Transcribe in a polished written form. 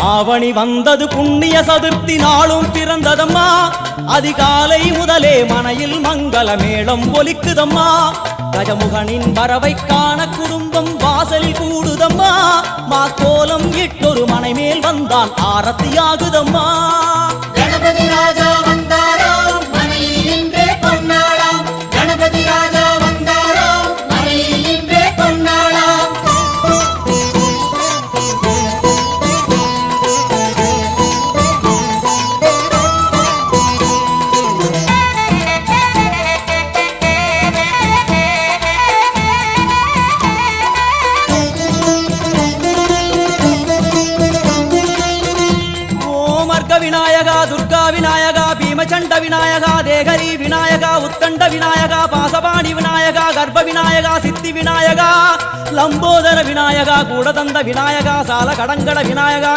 ஆவணி வந்தது புண்ணிய சதுர்த்தி நாளும் பிறந்ததம்மா அதிகாலை முதலே மனையில் மங்கள மேளம் ஒலிக்குதம்மா கஜமுகனின் வரவை காண குடும்பம் வாசலில் கூடுதம்மா மாக்கோலம் இட்டொரு மனை மேல் வந்தான் ஆரத்தியாகுதம்மா கணபதி ராஜா வந்தாராம் மனையில் நின்றே பொன்னாளாம் கணபதி ராஜா வந்தாராம் மனையில் நின்றே பொன்னாளாம் விநாயகா துர்கா விநாயகா பீமச்சண்ட விநாயகா தேகரி விநாயகா உத்தண்ட விநாயகா பாசபாணி விநாயகா கர்ப்ப விநாயகா சித்தி விநாயகா லம்போதர விநாயகா கூடதந்த விநாயகா சால கடங்கட விநாயகா